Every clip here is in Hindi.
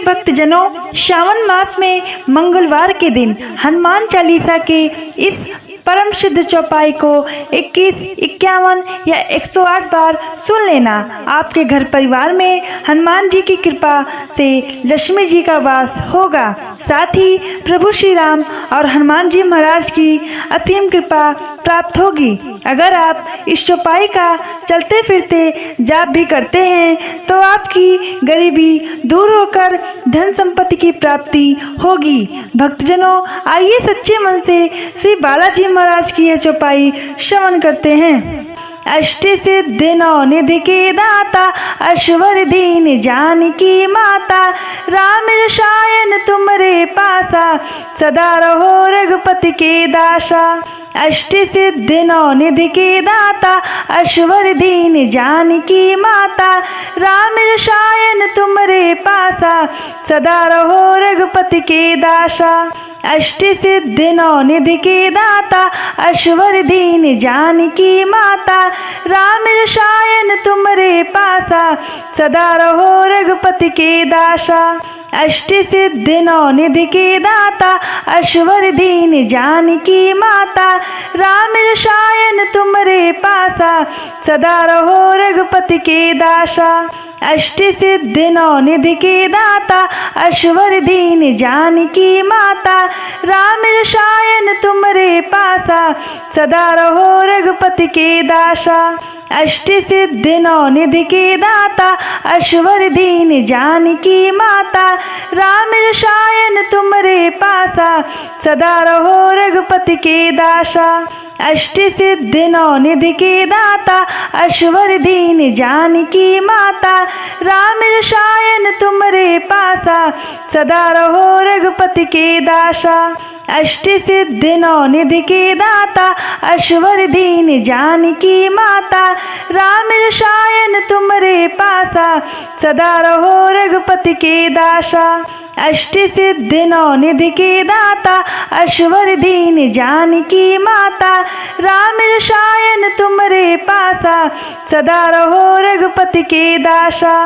भक्तजनों, श्रावण मास में मंगलवार के दिन हनुमान चालीसा के इस परम सिद्ध चौपाई को 21, 51 या 108 बार सुन लेना। आपके घर परिवार में हनुमान जी की कृपा से लक्ष्मी जी का वास होगा। साथ ही प्रभु श्री राम और हनुमान जी महाराज की असीम कृपा प्राप्त होगी। अगर आप इस चौपाई का चलते फिरते जाप भी करते हैं तो आपकी गरीबी दूर होकर धन संपत्ति की प्राप्ति होगी। भक्तजनों, आइए सच्चे मन से श्री बालाजी महाराज की यह चौपाई श्रवण करते हैं। अष्ट सिद्धि नौ निधि के दाता, अश्वर दीन जानकी माता, राम रसायन तुमरे पासा, सदा रहो रघुपति के दासा। अष्ट सिद्धि नौ निधि के दाता, अश्वर दीन जानकी माता, राम रसायन तुमरे पासा, सदा रहो रघुपति के दासा। अष्ट सिद्धि नौ निधि के दाता, अश्वर दीन जानकी माता, राम रसायन तुमरे पासा, सदा रहो रघुपति के दासा। अष्ट सिद्धि नौ निधि के दाता, अश्वर दीन जानकी माता, राम रसायन तुमरे पासा, सदा रहो रघुपति के दासा। अष्ट सिद्धि नौ निधि के दाता, अश्वर दीन जानकी माता, राम रसायन तुमरे पासा, सदा रहो रघुपति के दासा। अष्ट सिद्धि नौ निधि के दाता, अश्वर दीन जानकी माता, राम रसायन तुमरे पासा, सदा रहो रघुपति के दासा। अष्ट सिद्धि नौ निधि के दाता, अश्वर दीन जानकी माता, राम रसायन तुमरे पासा, सदा रहो रघुपति के दासा। अष्ट सिद्धि नौ निधि के दाता, अश्वर दीन जानकी माता, राम रसायन तुमरे पासा, सदा रहो रघुपति के दासा। अष्ट सिद्धि नौ निधि के दाता, अश्वर दीन जानकी माता, राम रसायन तुमरे पासा, सदा रहो रघुपति के दासा।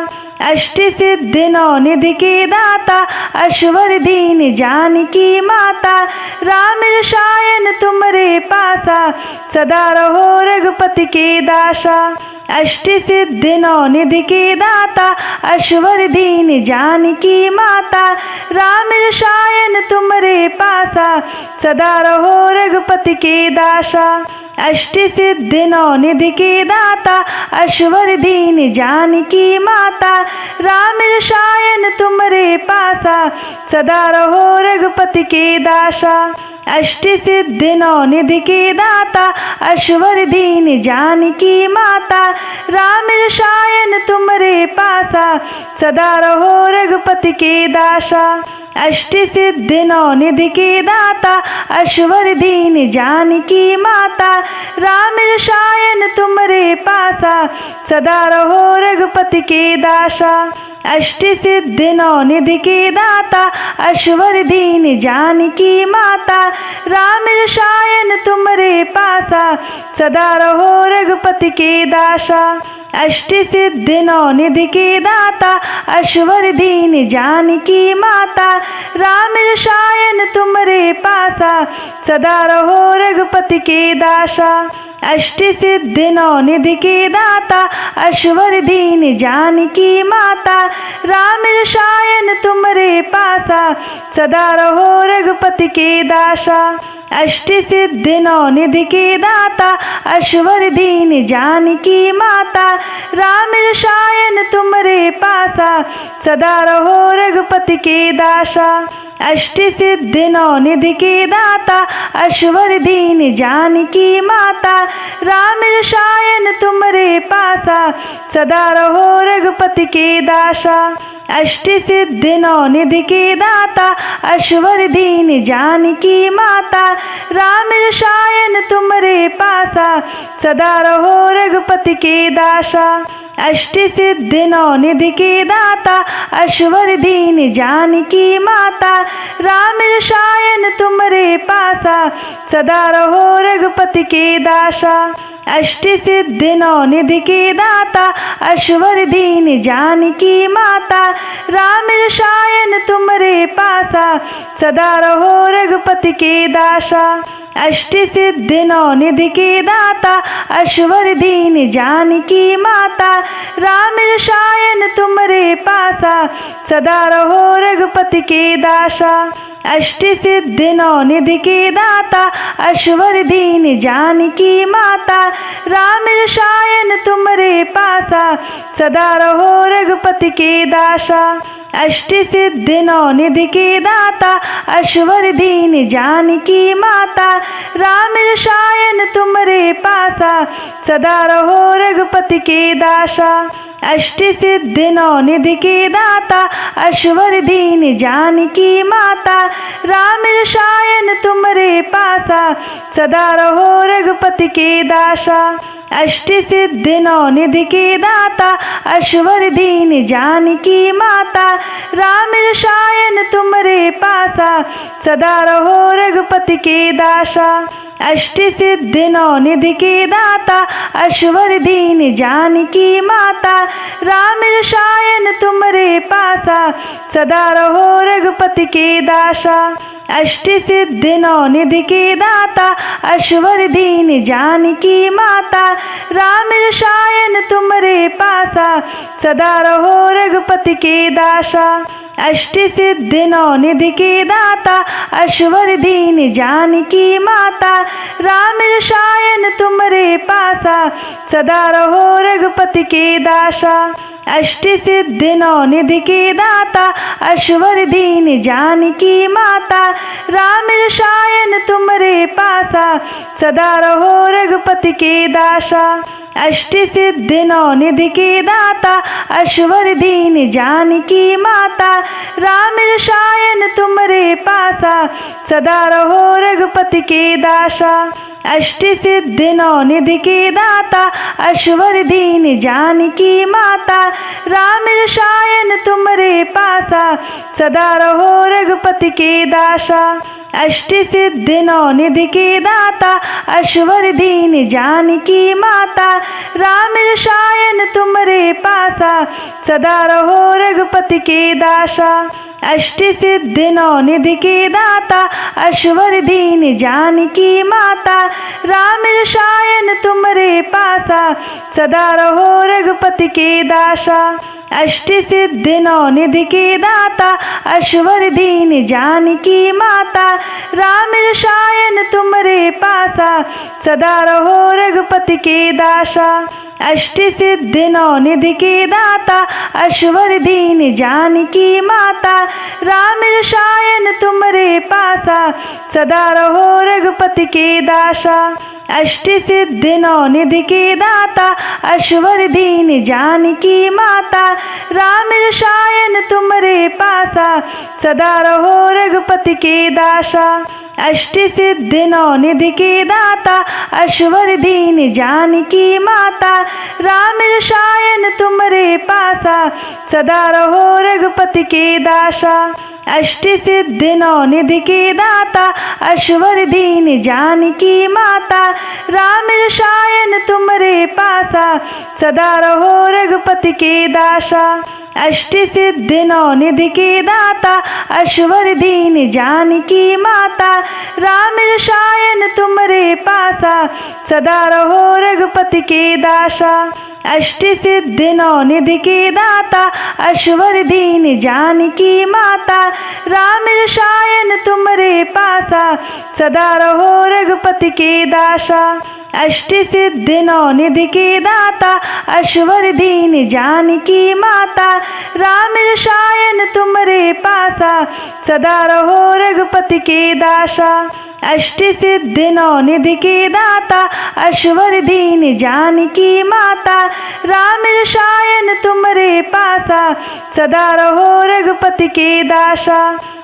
अष्ट सिद्धि नौ निधि के दाता, अश्वर दीन जानकी माता, राम रसायन तुमरे पासा, सदा रहो रघुपति के दासा। अष्ट सिद्धि नौ निधि के दाता, अश्वर दीन जानकी माता, राम रसायन तुमरे पासा, सदा रहो रघुपति के दासा। अष्ट सिद्धि नौ निधि के दाता, अश्वर दीन जानकी माता, राम रसायन तुमरे पासा, सदा रहो रघुपति के दासा। अष्ट सिद्धि नौ निधि के दाता, अश्वर दीन जानकी माता, राम रसायन तुमरे पासा, सदा रहो रघुपति के दासा। अष्ट सिद्धि नौ निधि के दाता, अश्वर दीन जानकी माता, राम रसायन तुमरे पासा, सदा रहो रघुपति के दासा। अष्ट सिद्धि नौ निधि के दाता, अश्वर दीन जानकी माता, राम रसायन तुमरे पासा, सदा रहो रघुपति के दासा। अष्ट सिद्धि नौ निधि के दाता, अश्वर दीन जानकी माता, राम रसायन तुमरे पासा, सदा रहो रघुपति के दासा। अष्ट सिद्धि नौ निधि के दाता, अश्वर दीन जानकी माता, राम रसायन तुमरे पासा, सदा रहो रघुपति के दासा। अष्ट सिद्धि नौ निधि के दाता, अश्वर दीन जानकी माता, राम रसायन तुमरे पासा, सदा रहो रघुपति के दासा। अष्ट सिद्धि नौ निधि के दाता, अश्वर दीन जानकी माता, राम रसायन तुमरे पासा, सदा रहो रघुपति के दासा। अष्ट सिद्धि नौ निधि के दाता, अश्वर दीन जानकी माता, राम रसायन तुमरे पासा, सदा रहो रघुपति के दासा। अष्ट सिद्धि नौ निधि के दाता अश्वर दीन जानकी माता राम रसायन तुमरे पासा सदा रहो रघुपति के दासा। अष्ट सिद्धि नौ निधि के दाता अश्वर दीन जानकी माता राम रसायन तुमरे पासा सदा रहो रघुपति के दासा। अष्ट सिद्धि नौ निधि के दाता अश्वर दीन जानकी माता राम रसायन तुमरे पासा सदा रहो रघुपति के दासा। अष्ट सिद्धि नौ निधि के दाता अश्वर दीन जानकी माता राम रसायन तुमरे पासा सदा रहो रघुपति के दासा। अष्ट सिद्धि नौ निधि के दाता अश्वर दीन जानकी माता राम रसायन तुमरे पासा सदा रहो रघुपति के दासा। अष्ट सिद्धि नौ निधि के दाता अश्वर दीन जानकी माता राम रसायन तुमरे पासा सदा रहो रघुपति के दासा। अष्ट सिद्धि नौ निधि के दाता अश्वर दीन जानकी माता राम रसायन तुमरे पासा सदा रहो रघुपति के दासा। अष्ट सिद्धि नौ निधि के दाता अश्वर दीन जानकी माता राम रसायन तुमरे पासा सदा रहो रघुपति के दासा। अष्ट सिद्धि नौ निधि के दाता अश्वर दीन जानकी माता राम रसायन तुमरे पासा सदा रहो रघुपति के दासा। अष्ट सिद्धि नौ निधि के दाता अश्वर दीन जानकी माता राम रसायन तुमरे पासा सदा रहो रघुपति के दासा। अष्ट सिद्धि नौ निधि के दाता अश्वर दीन जानकी माता राम रसायन तुमरे पासा सदा रहो रघुपति के दासा। अष्ट सिद्धि नौ निधि के दाता अश्वर दीन जानकी माता राम रसायन तुमरे पासा सदा रहो रघुपति के दासा। अष्ट सिद्धि नौ निधि के दाता अश्वर दीन जानकी माता राम रसायन तुमरे पासा सदा रहो रघुपति के दासा। अष्ट सिद्धि नौ निधि के दाता अश्वर दीन जानकी माता राम रसायन तुमरे पासा सदा रहो रघुपति के दासा। अष्ट सिद्धि नौ निधि के दाता अश्वर दीन जानकी माता राम रसायन तुमरे पासा सदा रहो रघुपति के दासा। अष्ट सिद्धि नौ निधि के दाता अश्वर दीन जानकी माता राम रसायन तुमरे पासा सदा रहो रघुपति के दासा। अष्ट सिद्धि नौ निधि के दाता अश्वर दीन जानकी माता राम रसायन तुमरे पासा सदा रहो रघुपति के दासा। अष्ट सिद्धि नौ निधि के दाता अश्वर दीन जानकी माता राम रसायन तुमरे पासा सदा रहो रघुपति के दासा। अष्ट सिद्धि नौ निधि के दाता अश्वर दीन जानकी माता राम रसायन तुमरे पासा सदा रहो रघुपति के दासा। अष्ट सिद्धि नौ निधि के दाता अश्वर दीन जानकी माता राम रसायन तुमरे पासा सदा रहो रघुपति के दासा। अष्ट सिद्धि नौ निधि के दाता अश्वर दीन जानकी माता राम रसायन तुमरे पासा सदा रहो रघुपति के दासा। अष्ट सिद्धि नौ निधि के दाता अश्वर दीन जानकी माता राम रसायन तुमरे पासा सदा रहो रघुपति के दासा। अष्ट सिद्धि नौ निधि के दाता अश्वर दीन जानकी माता राम रसायन तुमरे पासा सदा रहो रघुपति के दासा। अष्ट सिद्धि नौ निधि के दाता अश्वर दीन जानकी माता राम रसायन तुमरे पासा पासा सदा रहो रघुपति के दासा।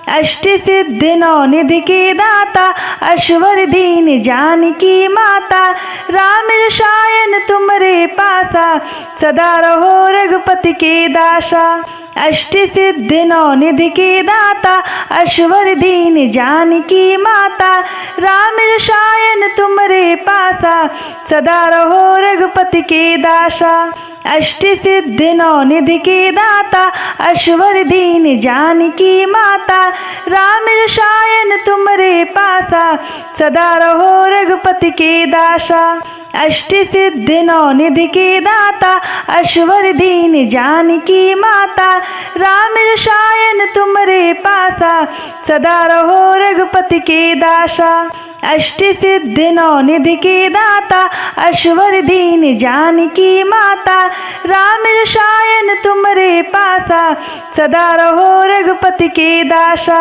अष्ट सिद्धि नौ निधि के दाता अश्वर दीन जानकी माता। राम रसायन तुमरे पासा सदा रहो रघुपति के दासा। अष्ट सिद्धि नौ निधि के दाता अश्वर दीन जानकी माता। राम रसायन तुमरे पासा सदा रहो रघुपति के दासा। अष्ट सिद्धि नौ निधि के दाता अश्वर दीन जानकी माता। राम रसायन तुमरे पासा सदा रहो रघुपति के दासा। अष्ट सिद्धि नौ निधि के दाता अश्वर दीन जानकी माता। राम रसायन तुमरे पासा सदा रहो रघुपति के दासा। अष्ट सिद्धि नौ निधि के दाता अश्वर दीन जानकी माता। राम रसायन तुमरे पासा सदा रहो रघुपति के दासा।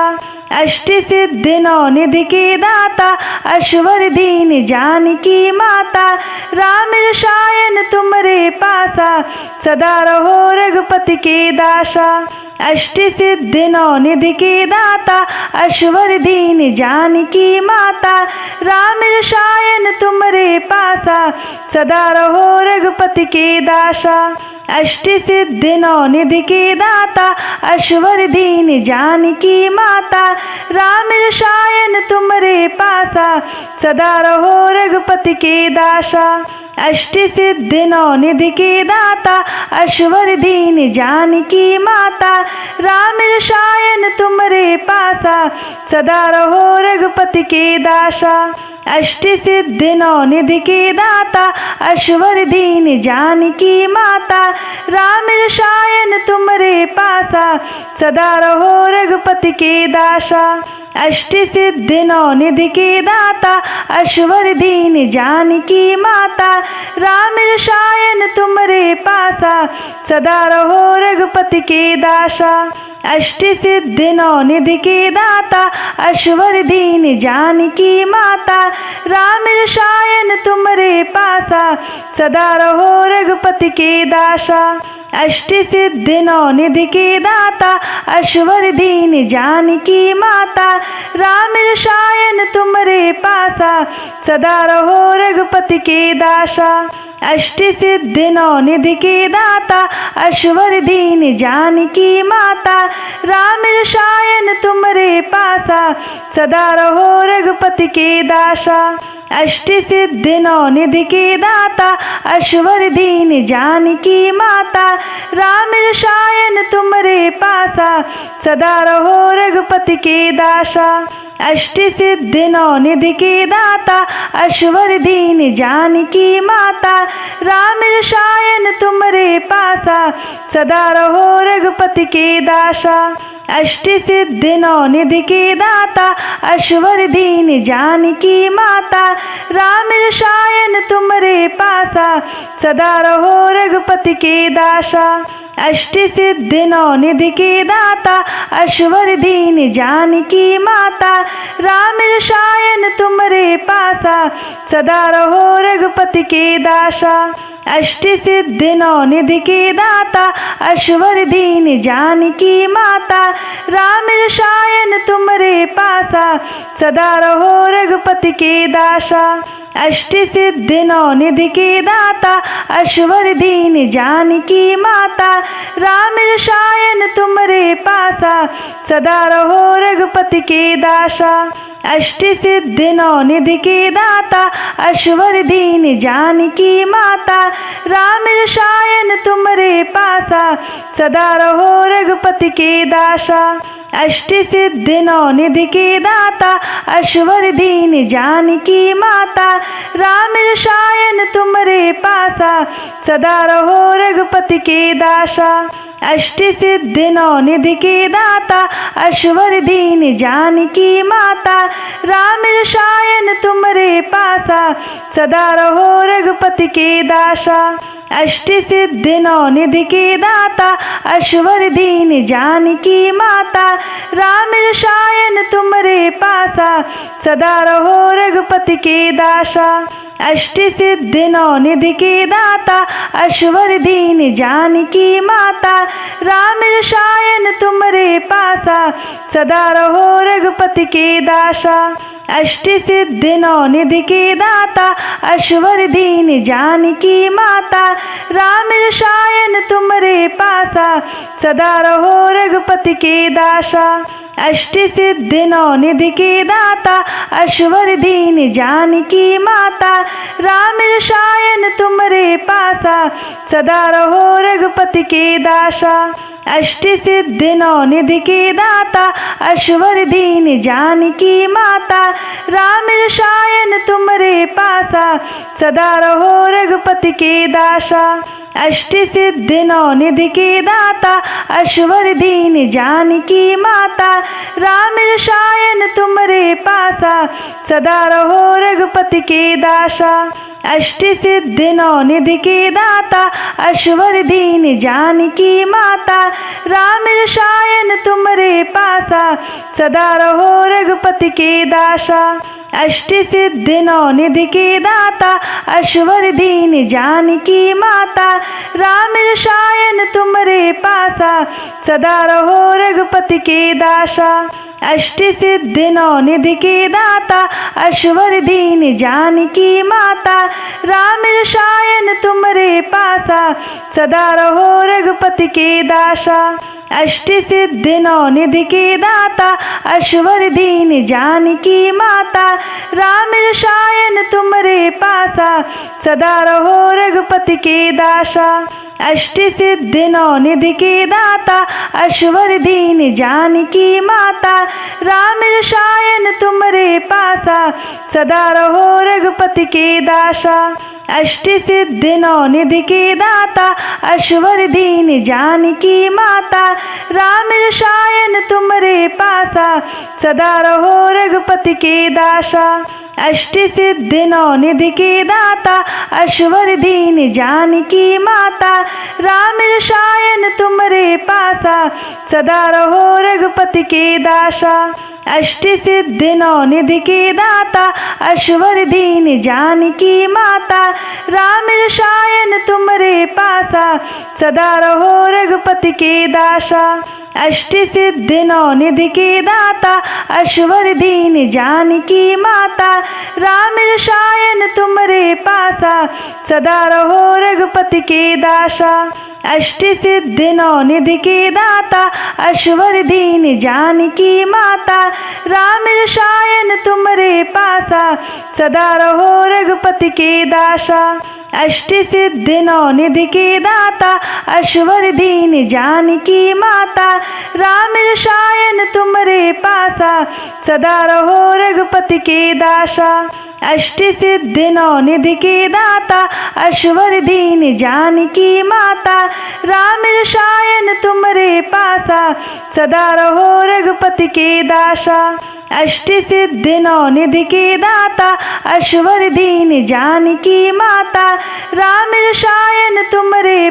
अष्ट सिद्धि नौ निधि के दाता अश्वर दीन जानकी माता। राम रसायन तुमरे पासा सदा रहो रघुपति के दासा। अष्ट सिद्धि नौ निधि के दाता अश्वर दीन जानकी माता। राम रसायन तुमरे पासा सदा रहो रघुपति के दासा। अष्ट सिद्धि नौ निधि के दाता अश्वर दीन जानकी माता। राम रसायन तुमरे पासा सदा रहो रघुपति के दासा। अष्ट सिद्धि नौ निधि के दाता अश्वर दीन जानकी माता। राम रसायन तुमरे पासा सदा रहो रघुपति के दासा। अष्ट सिद्धि नौ निधि के दाता अश्वर दीन जानकी माता। राम रसायन तुमरे पासा सदा रहो रघुपति के दासा। अष्ट सिद्धि नौ निधि के दाता अश्वर दीन जानकी माता। राम रसायन तुमरे पासा सदा रहो रघुपति के दासा। अष्ट सिद्धि नौ निधि के दाता अश्वर दीन जानकी माता। राम रसायन तुमरे पासा सदा रहो रघुपति के दासा। अष्ट सिद्धि नौ निधि के दाता अश्वर दीन जानकी माता। राम रसायन तुमरे पासा सदा रहो रघुपति के दासा। अष्ट सिद्धि नौ निधि के दाता अश्वर दीन जानकी माता। राम रसायन तुमरे पासा सदा रहो रघुपति के दासा। अष्ट सिद्धि नौ निधि के दाता अश्वर दीन जानकी माता। राम रसायन तुमरे पासा सदा रहो रघुपति के दासा। अष्ट सिद्धि नौ निधि के दाता अश्वर दीन जानकी माता। राम रसायन तुमरे पासा सदा रहो रघुपति के दासा। अष्ट सिद्धि नौ निधि के दाता अश्वर दीन जानकी माता। राम रसायन तुमरे पासा सदा रहो रघुपति के दासा। अष्ट सिद्धि नौ निधि के दाता अश्वर दीन जानकी माता। राम रसायन तुमरे पासा सदा रहो रघुपति के दासा। अष्ट सिद्धि नौ निधि के दाता अश्वर दीन जानकी माता। राम रसायन तुमरे पासा सदा रहो रघुपति के दासा। अष्ट सिद्धि नौ निधि के दाता अश्वर दीन जानकी माता। राम रसायन तुमरे पासा सदा रहो रघुपति के दासा। अष्ट सिद्धि नौ निधि के दाता अश्वर दीन जानकी माता। राम रसायन तुमरे पासा सदा रहो रघुपति के दासा। अष्ट सिद्धि नौ निधि के दाता अश्वर दीन जानकी माता। राम रसायन तुमरे पासा सदा रहो रघुपति के दासा। अष्ट सिद्धि नौ निधि के दाता अश्वर दीन जानकी माता। राम रसायन तुमरे पासा सदा रहो रघुपति के दासा। अष्ट सिद्धि नौ निधि के दाता अश्वर दीन जानकी माता। राम रसायन तुमरे पासा सदा रहो रघुपति के दासा। अष्ट सिद्धि नौ निधि के दाता अश्वर दीन जानकी माता राम रसायन तुमरे पासा सदा रहो रघुपति के दासा। अष्ट सिद्धि नौ निधि के दाता अश्वर दीन जानकी माता राम रसायन तुमरे पासा सदा रहो रघुपति के दासा। अष्ट सिद्धि नौ निधि के दाता अश्वर दीन जानकी माता राम रसायन तुमरे पासा सदा रहो रघुपति के दासा। अष्ट सिद्धि नौ निधि के दाता अश्वर दीन जानकी माता राम रसायन तुमरे पासा सदा रहो रघुपति के दासा। अष्ट सिद्धि नौ निधि के दाता अश्वर दीन जानकी माता राम रसायन तुमरे पासा सदा रहो रघुपति के दासा। अष्ट सिद्धि नौ निधि के दाता अश्वर दीन जानकी माता राम रसायन तुमरे पासा सदा रहो रघुपति के दासा। अष्ट सिद्धि नौ निधि के दाता अश्वर दीन जानकी माता राम रसायन तुमरे पासा सदा रहो रघुपति के दासा। अष्ट सिद्धि नौ निधि के दाता अश्वर दीन जानकी माता राम रसायन तुमरे पासा सदा रहो रघुपति के दासा। अष्ट सिद्धि नौ निधि के दाता अश्वर दीन जानकी माता राम रसायन तुमरे पासा सदा रहो रघुपति के दासा। अष्ट सिद्धि नौ निधि के दाता अश्वर दीन जानकी माता राम रसायन तुमरे पासा सदा रहो रघुपति के दासा। अष्ट सिद्धि नौ निधि के दाता अश्वर दीन जानकी माता राम रसायन तुमरे पासा सदा रहो रघुपति के दासा। अष्ट सिद्धि नौ निधि के दाता अश्वर दीन जानकी माता राम रसायन तुमरे पासा सदा रहो रघुपति के दासा। अष्ट सिद्धि नौ निधि के दाता अश्वर दीन जानकी माता राम रसायन तुमरे पासा सदा रहो रघुपति के दासा। अष्ट सिद्धि नौ निधि के दाता अश्वर दीन जानकी माता राम रसायन तुमरे पासा सदा रहो रघुपति के दासा। अष्ट सिद्धि नौ निधि के दाता अश्वर दीन जानकी माता राम रसायन तुमरे पासा सदा रहो रघुपति के दासा। अष्ट सिद्धि नौ निधि के दाता अश्वर दीन जानकी माता राम रसायन तुमरे पासा सदा रहो रघुपति के दासा। अष्ट सिद्धि नौ निधि के दाता अश्वर दीन जानकी माता राम रसायन तुमरे पासा सदा रहो रघुपति के दासा। अष्ट सिद्धि नौ निधि के दाता अश्वर दीन जानकी माता राम रसायन तुमरे पासा सदा रहो रघुपति के दासा। अष्ट सिद्धि नौ निधि के दाता अश्वर दीन जानकी माता राम रसायन तुमरे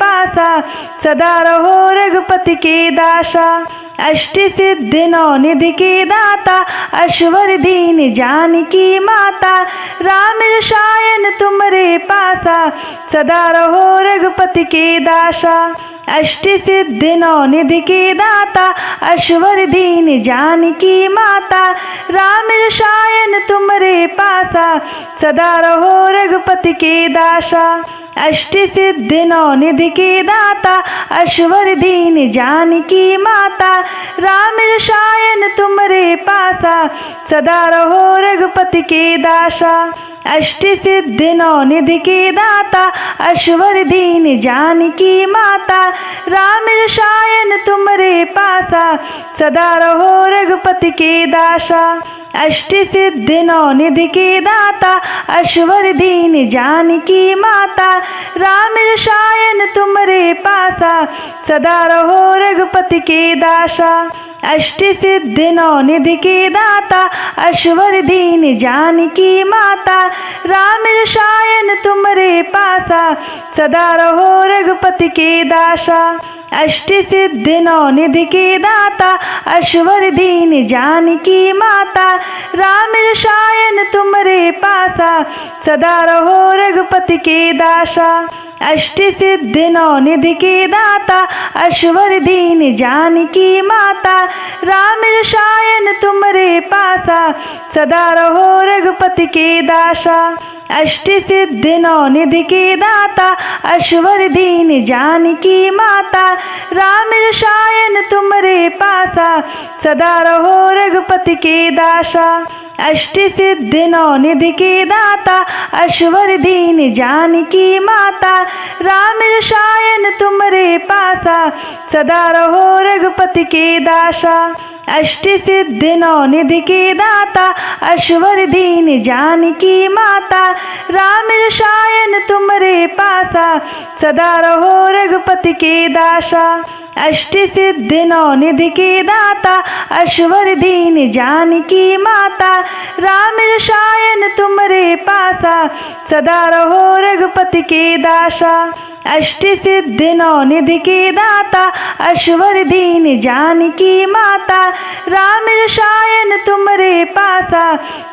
पासा सदा रहो रघुपति के दासा। अष्ट सिद्धि नौ निधि के दाता अश्वर दीन जानकी माता राम रसायन तुमरे पासा सदा रहो रघुपति के दासा। अष्ट सिद्धि नौ निधि के दाता अश्वर दीन जानकी माता राम रसायन तुमरे पासा सदा रहो रघुपति के दासा। अष्ट सिद्धि नौ निधि के दाता अश्वर दीन जानकी माता राम रसायन तुमरे पासा सदा रहो रघुपति के दासा। अष्ट सिद्धि नौ निधि के दाता अश्वर दीन जानकी माता राम रसायन तुमरे पासा सदा रहो रघुपति के दासा। अष्ट सिद्धि नौ निधि के दाता अश्वर दीन जानकी माता राम रसायन तुमरे पासा सदा रहो रघुपति के दासा। अष्ट सिद्धि नौ निधि के दाता अश्वर दीन जानकी माता राम रसायन तुमरे पासा सदा रहो रघुपति के दासा। अष्ट सिद्धि नौ निधि के दाता अश्वर दीन जानकी माता राम रसायन तुमरे पासा सदा रहो रघुपति के दासा। अष्ट सिद्धि नौ निधि के दाता अश्वर दीन जानकी माता राम रसायन तुमरे पासा सदा रहो रघुपति के दासा। अष्ट सिद्धि नौ निधि के दाता अश्वर दीन जानकी माता राम रसायन तुमरे पासा सदा रहो रघुपति के दासा। अष्ट सिद्धि नौ निधि के दाता अश्वर दीन जानकी माता राम रसायन तुमरे पासा सदा रहो रघुपति के दासा। अष्ट सिद्धि नौ निधि के दाता अश्वर दीन जानकी माता राम रसायन तुमरे पासा सदा रहो रघुपति के दासा। अष्ट सिद्धि नौ निधि के दाता अश्वर दीन जानकी माता राम रसायन तुमरे पासा सदा रहो रघुपति के दासा। अष्ट सिद्धि नौ निधि के दाता अश्वर दीन जानकी माता राम रसायन तुमरे पासा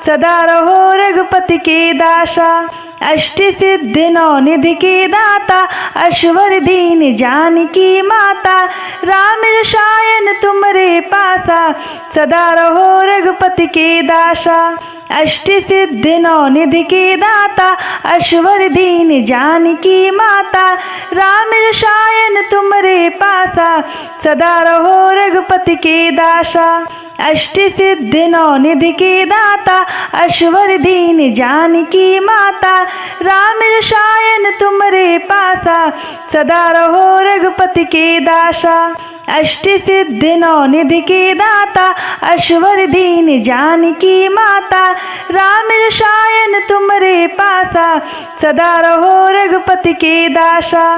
सदा रहो रघुपति के दासा। अष्ट सिद्धि नौ निधि के दाता अश्वर दीन जानकी माता राम रसायन तुमरे पासा सदा रहो रघुपति के दासा। अष्ट सिद्धि नौ निधि के दाता अश्वर दीन जानकी माता राम रसायन तुमरे पासा सदा रहो रघुपति के दासा। अष्ट सिद्धि नौ निधि के दाता अश्वर दीन जानकी माता राम रसायन तुमरे पासा सदा रहो रघुपति के दासा। अष्ट सिद्धि नौ निधि के दाता अश्वर दीन जानकी माता राम रसायन तुमरे पासा सदा रहो रघुपति के दासा।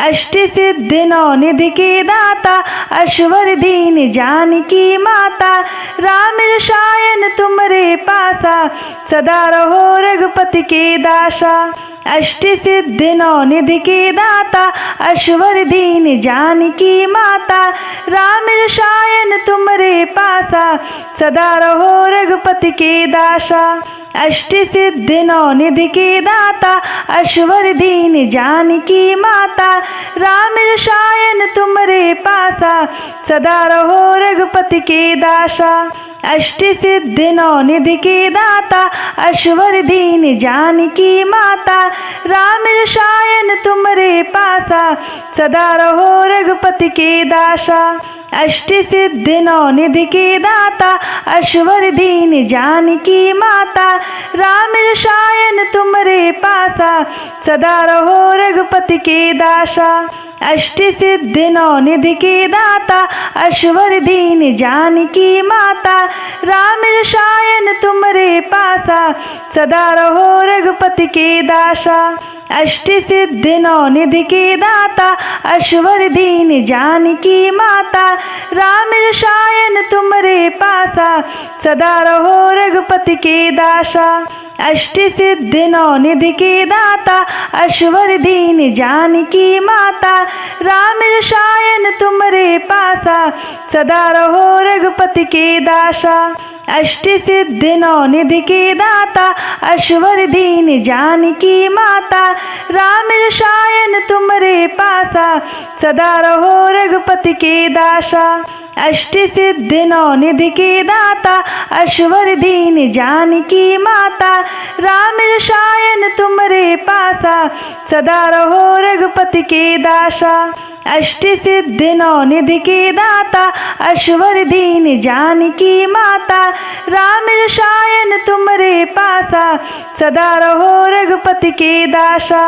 अष्ट सिद्धि नौ निधि के दाता अश्वर दीन जानकी माता राम रसायन तुमरे पासा सदा रहो रघुपति के दासा। अष्ट सिद्धि नौ निधि के दाता अश्वर दीन जानकी माता राम रसायन तुमरे पासा सदा रहो रघुपति के दासा। अष्ट सिद्धि नौ निधि के दाता अश्वर दीन जानकी माता राम रसायन तुमरे पासा सदा रहो रघुपति के दासा। अष्ट सिद्धि नौ निधि के दाता अश्वर दीन जानकी माता राम रसायन तुमरे पासा सदा रहो रघुपति के दासा। अष्ट सिद्धि नौ निधि के दाता अश्वर दीन जानकी माता राम रसायन तुमरे पासा सदा रहो रघुपति के दासा। अष्ट सिद्धि नौ निधि के दाता अश्वर दीन जानकी माता राम रसायन तुमरे पासा सदा रहो रघुपति के दासा। अष्ट सिद्धि नौ निधि के दाता अश्वर दीन जानकी माता राम रसायन तुमरे पासा सदा रहो रघुपति के दासा। अष्ट सिद्धि नौ निधि के दाता अश्वर दीन जानकी माता राम रसायन तुमरे पासा सदा रहो रघुपति के दासा। अष्ट सिद्धि नौ निधि के दाता अश्वर दीन जानकी माता राम रसायन तुमरे पासा सदा रहो रघुपति के दासा। अष्ट सिद्धि नौ निधि के दाता अश्वर दीन जानकी माता राम रसायन तुमरे पासा सदा रहो रघुपति के दासा। अष्ट सिद्धि नौ निधि के दाता अश्वर दीन जानकी माता राम रसायन तुमरे पासा सदा रहो रघुपति के दासा।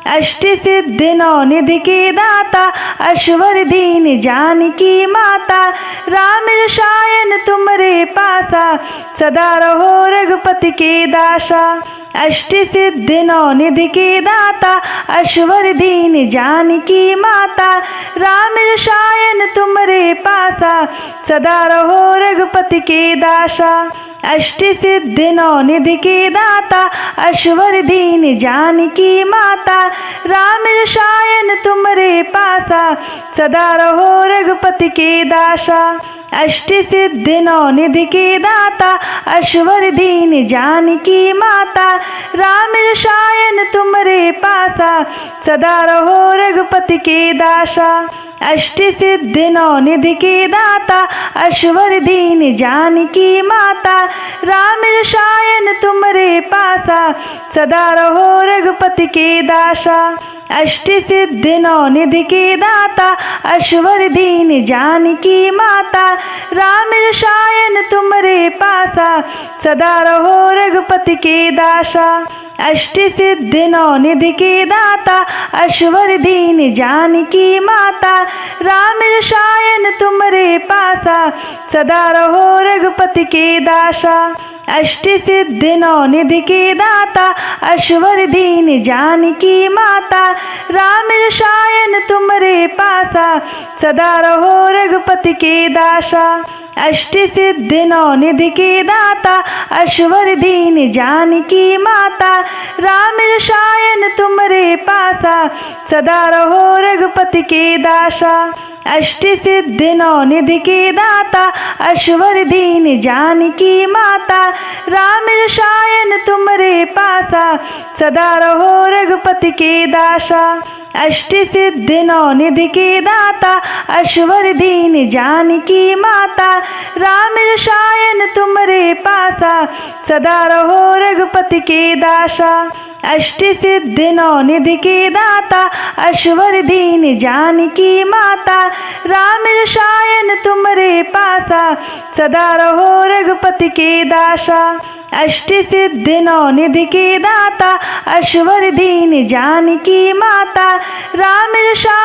अष्ट सिद्धि नौ निधि के दाता अश्वर दीन जानकी माता राम रसायन तुमरे पासा, सदा रहो रघुपति के दासा। अष्ट सिद्धि नौ निधि के दाता, अश्वर दीन जानकी माता। राम रसायन तुमरे पासा, सदा रहो रघुपति के दासा। अष्ट सिद्धि नौ निधि के दाता, अश्वर दीन जानकी माता। राम रसायन तुमरे पासा, सदा रहो रघुपति के दासा। अष्ट सिद्धि नौ निधि के दाता, अश्वर दीन जानकी माता। राम रसायन तुमरे पासा, सदा रहो रघुपति के दासा। अष्ट सिद्धि नौ निधि के दाता, अश्वर दीन जानकी माता। राम रसायन तुमरे पासा, सदा रहो रघुपति के दासा। अष्ट सिद्धि नौ निधि के दाता, अश्वर दीन जानकी माता। राम रसायन तुमरे पासा, सदा रहो रघुपति के दासा। अष्ट सिद्धि नौ निधि के दाता, अश्वर दीन जानकी माता। राम रसायन तुमरे पासा, सदा रहो रघुपति के दासा। अष्ट सिद्धि नौ निधि के दाता, अश्वर दीन जानकी माता। राम रसायन तुमरे पासा, सदा रहो रघुपति के दासा। अष्ट सिद्धि नौ निधि के दाता, अश्वर दीन जानकी माता। राम रसायन तुमरे पासा, सदा रहो रघुपति के दासा। अष्ट सिद्धि नौ निधि के दाता, अश्वर दीन जानकी माता। राम रसायन तुमरे पासा, सदा रहो रघुपति के दासा। अष्ट सिद्धि नौ निधि के दाता, अश्वर दीन जानकी माता। राम रसायन तुमरे पासा, सदा रहो रघुपति के दासा। अष्ट सिद्धि नौ निधि के दाता, अश्वर दीन जानकी माता। राम रसायन तुमरे पासा, सदा रहो रघुपति के दासा। अष्ट सिद्धि नौ निधि के दाता, अश्वर दीन जानकी माता। राम रसायन तुमरे पासा, सदा रहो रघुपति के दासा। अष्ट सिद्धि नौ निधि के दाता, अश्वर दीन जानकी माता। राम रसायन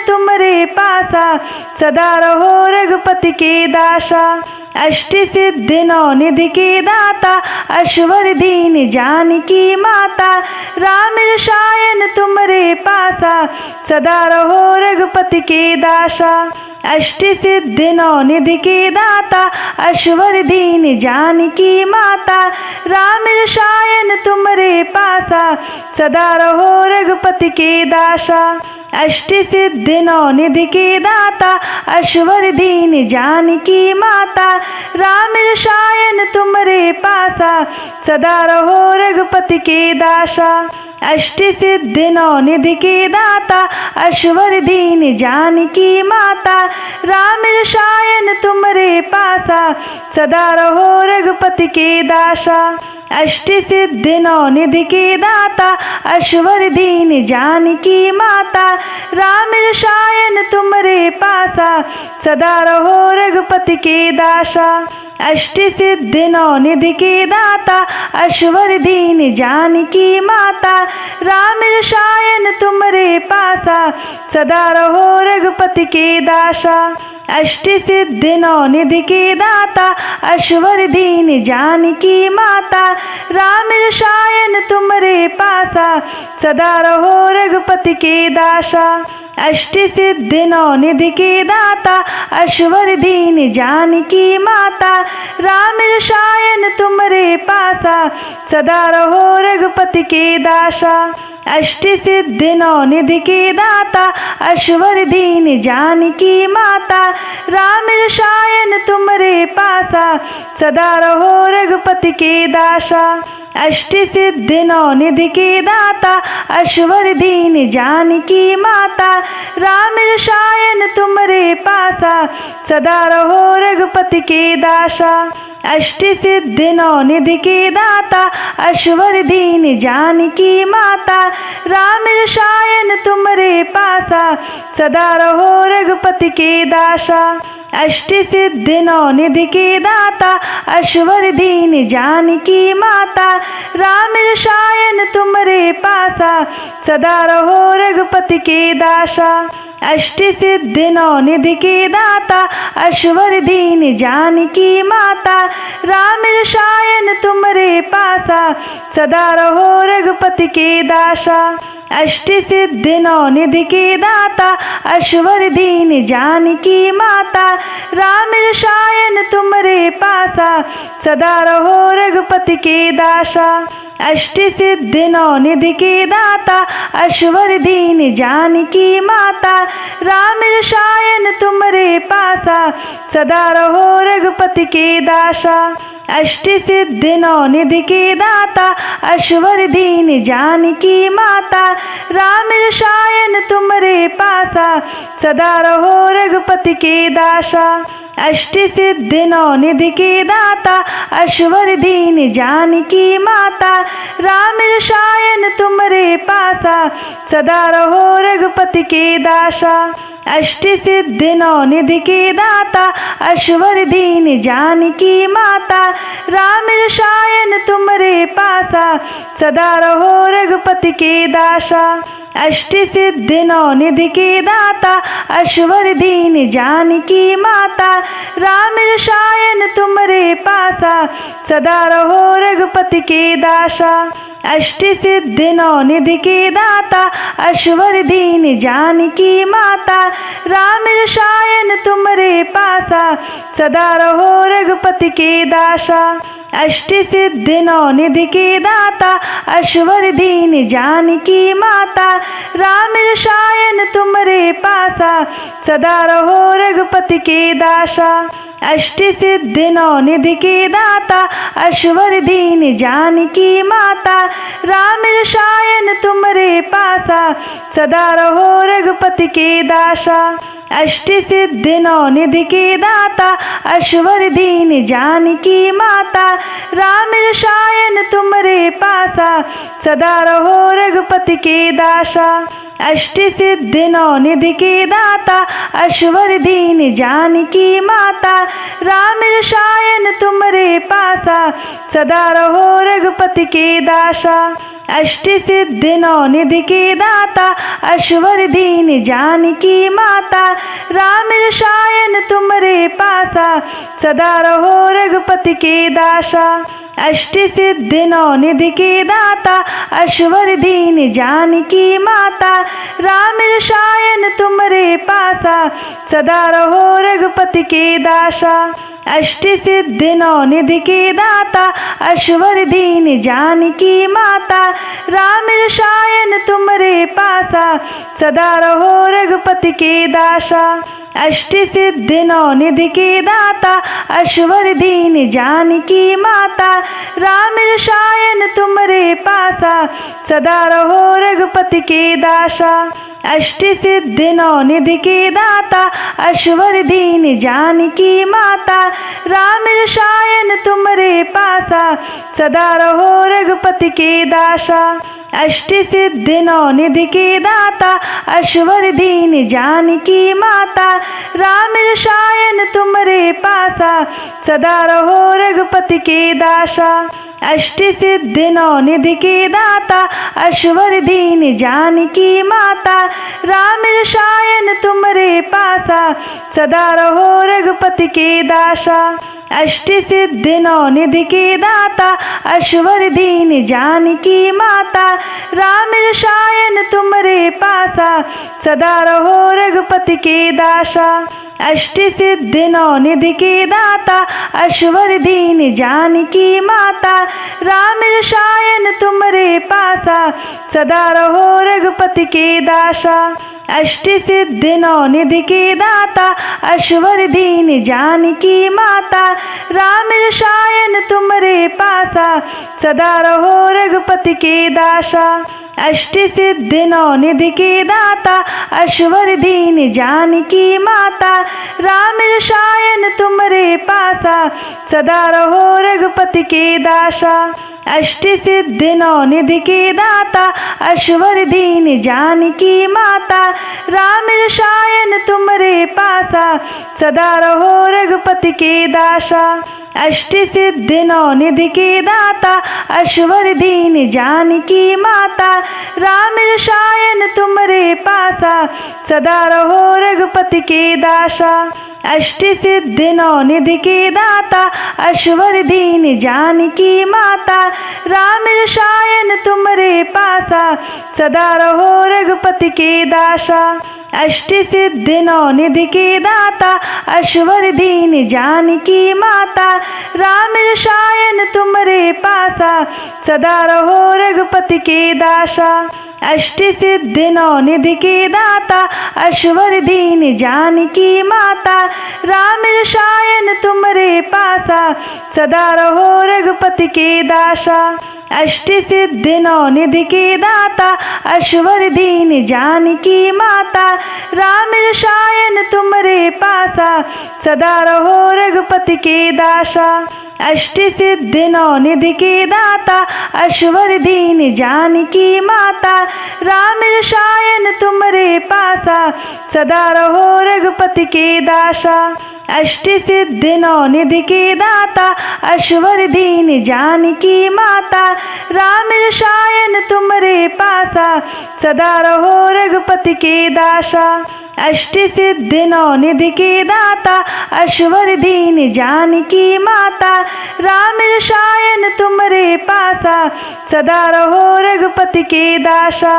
तुमरे पासा, सदा रहो रघुपति के दासा। अष्ट सिद्धि नौ निधि के दाता, अश्वर दीन जानकी माता। राम रसायन तुमरे पासा, सदा रहो रघुपति के दासा। अष्ट सिद्धि नौ निधि के दाता, अश्वर दीन जानकी माता। राम रसायन तुमरे पासा, सदा रहो रघुपति के दासा। अष्ट सिद्धि नौ निधि के दाता, अश्वर दीन जानकी माता। राम रसायन तुमरे पासा, सदा रहो रघुपति के दासा। अष्ट सिद्धि नौ निधि के दाता, अश्वर दीन जानकी माता। राम रसायन तुमरे पासा, सदा रहो रघुपति के दासा। अष्ट सिद्धि नौ निधि के दाता, अश्वर दीन जानकी माता। राम रसायन तुमरे पासा, सदा रहो रघुपति के दासा। अष्ट सिद्धि नौ निधि के दाता, अश्वर दीन जानकी माता। राम रसायन तुमरे पासा, सदा रहो रघुपति के दासा। अष्ट सिद्धि नौ निधि के दाता, अश्वर दीन जानकी माता। राम रसायन तुमरे पासा, सदा रहो रघुपति के दासा। अष्ट सिद्धि नौ निधि के दाता, अश्वर दीन जानकी माता। राम रसायन तुमरे पासा, सदा रहो रघुपति के दासा। अष्ट सिद्धि नौ निधि के दाता, अश्वर दीन जानकी माता। राम रसायन तुमरे पासा, सदा रहो रघुपति के दासा। अष्ट सिद्धि नौ निधि के दाता, अश्वर दीन जानकी माता। राम रसायन तुमरे पासा, सदा रहो रघुपति के दासा। अष्ट सिद्धि नौ निधि के दाता, अश्वर दीन जानकी माता। राम रसायन तुमरे पासा, सदा रहो रघुपति के दासा। अष्ट सिद्धि नौ निधि के दाता अश्वर दीन जानकी माता राम रसायन तुमरे पासा सदा रहो रघुपति के दासा। अष्ट सिद्धि नौ निधि के दाता अश्वर दीन जानकी माता राम रसायन तुमरे पासा सदा रहो रघुपति के दासा। अष्ट सिद्धि नौ निधि के दाता अश्वर दीन जानकी माता राम रसायन तुमरे पासा सदा रहो रघुपति के दासा। अष्ट सिद्धि नौ निधि के दाता अश्वर दीन जानकी माता राम रसायन तुमरे पासा सदा रहो रघुपति के दासा। अष्ट सिद्धि नौ निधि के दाता अश्वर दीन जानकी माता राम रसायन तुमरे पासा सदा रहो रघुपति के दासा। अष्ट सिद्धि नौ निधि के दाता अश्वर दीन जानकी माता राम रसायन तुमरे पासा सदा रहो रघुपति के दासा। अष्ट सिद्धि नौ निधि के दाता अश्वर दीन जानकी माता राम रसायन तुमरे पासा सदा रहो रघुपति के दासा। अष्ट सिद्धि नौ निधि के दाता अश्वर दीन जानकी माता राम रसायन तुमरे पासा सदा रहो रघुपति के दासा। अष्ट सिद्धि नौ निधि के दाता अश्वर दीन जानकी माता राम रसायन तुमरे पासा सदा रहो रघुपति के दासा। अष्ट सिद्धि नौ निधि के दाता अश्वर दीन जानकी माता राम रसायन तुमरे पासा सदा रहो रघुपति के दासा। अष्ट सिद्धि नौ निधि के दाता अश्वर दीन जानकी माता राम रसायन तुमरे पासा सदा रहो रघुपति के दासा। अष्ट सिद्धि नौ निधि के दाता अश्वर दीन जानकी माता राम रसायन तुमरे पासा सदा रहो रघुपति के दासा। अष्ट सिद्धि नौ निधि के दाता अश्वर दीन जानकी माता राम रसायन तुमरे पासा सदा रहो रघुपति के दासा। अष्ट सिद्धि नौ निधि के दाता अश्वर दीन जानकी माता राम रसायन तुमरे पासा सदा रहो रघुपति के दासा। अष्ट सिद्धि नौ निधि के दाता अश्वर दीन जानकी माता राम रसायन तुमरे पासा सदा रहो रघुपति के दासा। अष्ट सिद्धि नौ निधि के दाता अश्वर दीन जानकी माता राम रसायन तुमरे पासा सदा रहो रघुपति के दासा। अष्ट सिद्धि नौ निधि के दाता अश्वर दीन जानकी माता राम रसायन तुमरे पासा सदा रहो रघुपति के दासा। अष्ट सिद्धि नौ निधि के दाता अश्वर दीन जानकी माता राम रसायन तुमरे पासा सदा रहो रघुपति के दासा। अष्ट सिद्धि नौ निधि के दाता अश्वर दीन जानकी माता राम रसायन तुमरे पासा सदा रहो रघुपति के दासा। अष्ट सिद्धि नौ निधि के दाता अश्वर दीन जानकी माता राम रसायन तुमरे पासा सदा रहो रघुपति के दासा। अष्ट सिद्धि नौ निधि के दाता अश्वर दीन जानकी माता राम रसायन तुमरे पासा सदा रहो रघुपति के दासा। अष्ट सिद्धि नौ निधि के दाता अश्वर दीन जानकी माता राम रसायन तुमरे पासा सदा रहो रघुपति के दासा। अष्ट सिद्धि नौ निधि के दाता अश्वर दीन जानकी माता राम रसायन तुमरे पासा सदा रहो रघुपति के दासा। अष्ट सिद्धि नौ निधि के दाता अश्वर दीन जानकी माता राम रसायन तुमरे पासा सदा रहो रघुपति के दासा। अष्ट सिद्धि नौ निधि के दाता अश्वर दीन जानकी माता राम रसायन तुमरे पासा सदा रहो रघुपति के दासा अष्ट सिद्धि नौ निधि के दाता अश्वर दीन जानकी माता राम रसायन तुमरे पासा सदा रहो रघुपति के दासा अष्ट सिद्धि नौ निधि के दाता अश्वर दीन जानकी माता राम रसायन तुमरे पासा सदा रहो रघुपति के दासा अष्ट सिद्धि नौ निधि के दाता अश्वर दीन जानकी माता राम रसायन तुमरे पासा सदा रहो रघुपति के दासा अष्ट सिद्धि नौ निधि के दाता अश्वर दीन जानकी माता राम रसायन तुमरे पासा सदा रहो रघुपति के दासा अष्ट सिद्धि नौ निधि के दाता अश्वर दीन जानकी माता राम रसायन तुमरे पासा सदा रहो रघुपति के दासा अष्ट सिद्धि नौ निधि के दाता अश्वर दीन जानकी माता राम रसायन तुमरे पासा सदा रहो रघुपति के दासा अष्ट सिद्धि नौ निधि के दाता अश्वर दीन जानकी माता राम रसायन तुमरे पासा सदा रहो रघुपति के दासा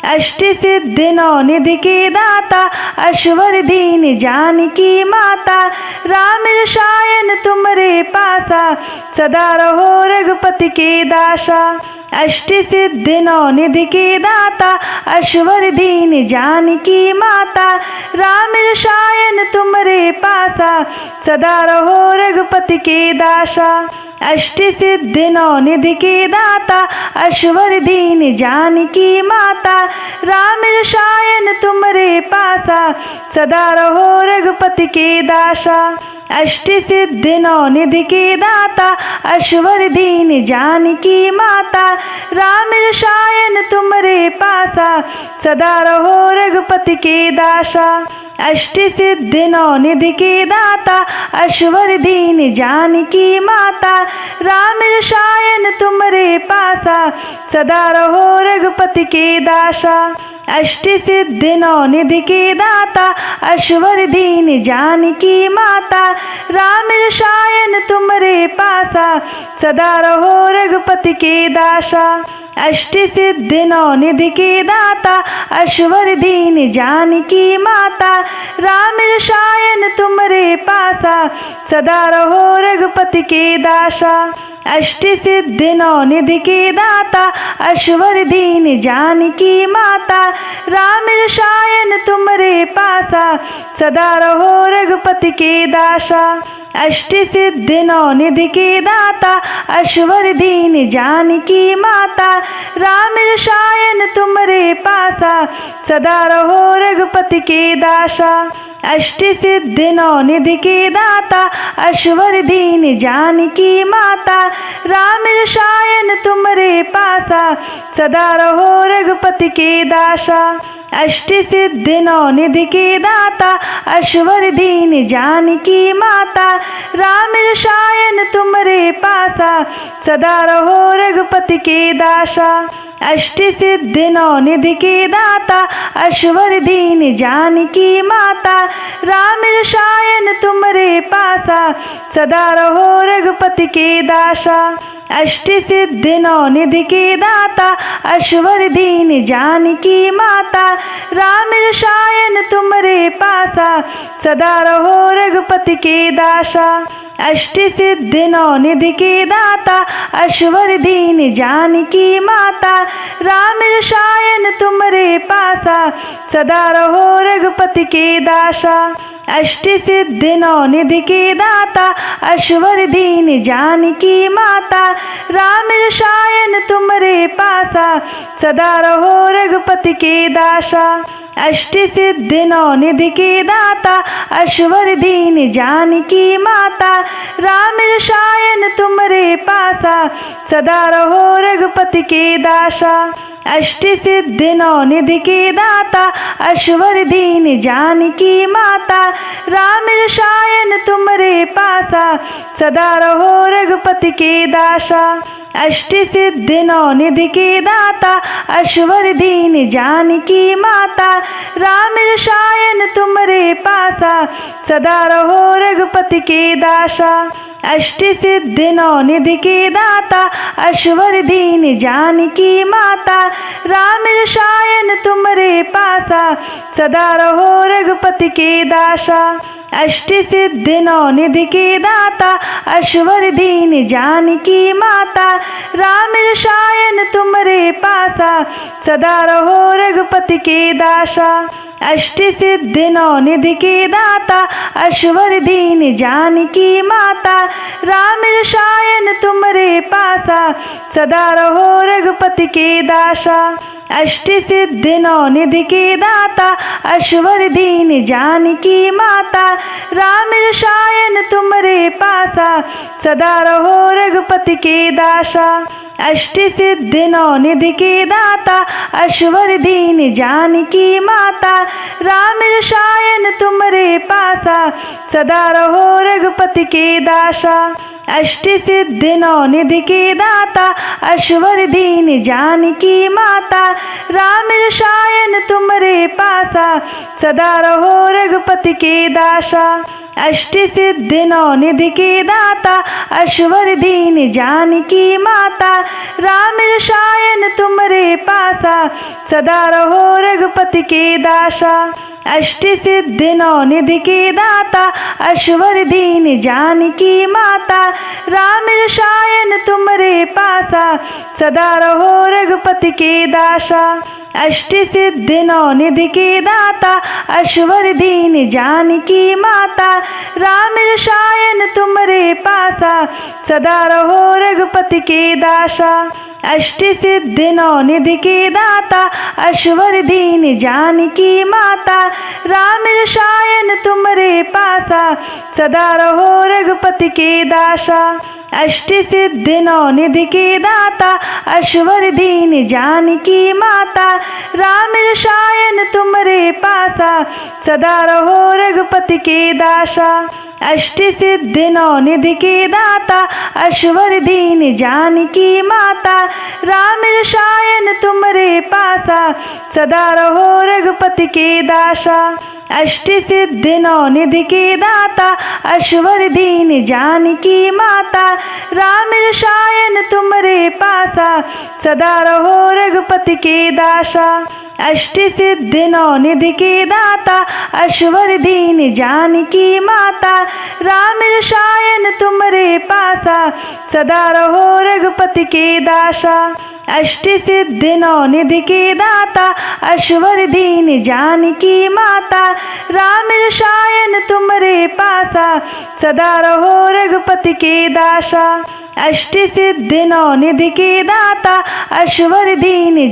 अष्ट सिद्धि नौ निधि के दाता अश्वर दीन जानकी माता राम रसायन तुमरे पासा सदा रहो रघुपति के दासा अष्ट सिद्धि नौ निधि के दाता अश्वर दीन जानकी माता राम रसायन तुमरे पासा सदा रहो रघुपति के दासा अष्ट सिद्धि नौ निधि के दाता अश्वर दीन जानकी माता राम रसायन तुमरे पासा सदा रहो रघुपति के दासा अष्ट सिद्धि नौ निधि के दाता अश्वर दीन जानकी माता राम रसायन तुमरे पासा सदा रहो रघुपति के दासा अष्ट सिद्धि नौ निधि के दाता अश्वर दीन जानकी माता राम रसायन तुमरे पासा सदा रहो रघुपति के दासा अष्ट सिद्धि नौ निधि के दाता अश्वर दीन जानकी माता राम रसायन तुमरे पासा सदा रहो रघुपति के दासा अष्ट सिद्धि नौ निधि के दाता अश्वर दीन जानकी माता राम रसायन तुमरे पासा सदा रहो रघुपति के दासा अष्ट सिद्धि नौ निधि के दाता अश्वर दीन जानकी माता राम रसायन तुमरे पासा सदा रहो रघुपति के दासा अष्ट सिद्धि नौ निधि के दाता अश्वर दीन जानकी माता राम रसायन तुमरे पासा सदा रहो रघुपति के दासा अष्ट सिद्धि नौ निधि के दाता अश्वर दीन जानकी माता राम रसायन तुमरे पासा सदा रहो रघुपति के दासा अष्ट सिद्धि नौ निधि के दाता अश्वर दीन जानकी माता राम रसायन तुमरे पासा सदा रहो रघुपति के दासा अष्ट सिद्धि नौ निधि के दाता अश्वर दीन जानकी माता राम रसायन तुमरे पासा सदा रहो रघुपति के दासा अष्ट सिद्धि नौ निधि के दाता अश्वर दीन जानकी माता राम रसायन तुमरे पासा सदा रहो रघुपति के दासा अष्ट सिद्धि नौ निधि के दाता अश्वर दीन जानकी माता राम रसायन तुमरे पासा सदा रहो रघुपति के दासा अष्ट सिद्धि नौ निधि के दाता अश्वर दीन जानकी माता राम रसायन तुमरे पासा सदा रहो रघुपति के दासा अष्ट सिद्धि नौ निधि के दाता अश्वर दीन जानकी माता राम रसायन तुमरे पासा सदा रहो रघुपति के दासा। अष्ट सिद्धि नौ निधि के दाता अश्वर दीन जानकी माता राम रसायन तुमरे पासा सदा रहो रघुपति के दासा। अष्ट सिद्धि नौ निधि के दाता अश्वर दीन जानकी माता राम रसायन तुमरे पासा सदा रहो रघुपति के दासा। अष्ट सिद्धि नौ निधि के दाता अश्वर दीन जानकी माता राम रसायन तुमरे पासा सदा रहो रघुपति के दासा। अष्ट सिद्धि नौ निधि के दाता अश्वर दीन जानकी माता राम रसायन तुमरे पासा सदा रहो रघुपति के दासा। अष्ट सिद्धि नौ निधि के दाता अश्वर दीन जानकी माता राम रसायन तुमरे पासा सदा रहो रघुपति के दासा। अष्ट सिद्धि नौ निधि के दाता अश्वर दीन जानकी माता राम रसायन तुमरे पासा सदा रहो रघुपति के दासा। अष्ट सिद्धि नौ निधि के दाता अश्वर दीन जानकी माता राम रसायन तुमरे पासा सदा रहो रघुपति के दासा। अष्ट सिद्धि नौ निधि के दाता अश्वर दीन जानकी माता राम रसायन तुमरे पासा सदा रहो रघुपति के दासा। अष्ट सिद्धि नौ निधि के दाता अश्वर दीन जानकी माता राम रसायन तुमरे पासा सदा रहो रघुपति के दासा। अष्ट सिद्धि नौ निधि के दाता अश्वर दीन जानकी माता राम रसायन तुमरे पासा सदा रहो रघुपति के दासा। अष्ट सिद्धि नौ निधि के दाता अश्वर दीन जानकी माता राम रसायन तुमरे पासा सदा रहो रघुपति के दासा। अष्ट सिद्धि नौ निधि के दाता अश्वर दीन जानकी माता राम रसायन तुमरे पासा सदा रहो रघुपति के दासा। अष्ट सिद्धि नौ निधि के दाता अश्वर दीन जानकी माता राम रसायन तुमरे पासा सदा रहो रघुपति के दासा। अष्ट सिद्धि नौ निधि के दाता अश्वर दीन जानकी माता राम रसायन तुमरे पासा सदा रहो रघुपति के दासा। अष्ट सिद्धि नौ निधि के दाता अश्वर दीन जानकी माता राम रसायन तुमरे पासा सदा रहो रघुपति के दासा। अष्ट सिद्धि नौ निधि के दाता अश्वर दीन जानकी माता राम रसायन तुमरे पासा सदा रहो रघुपति के दासा। अष्ट सिद्धि नौ निधि के दाता अश्वर दीन जानकी माता राम रसायन तुमरे पासा सदा रहो रघुपति के दासा। अष्ट सिद्धि नौ निधि के दाता अश्वर दीन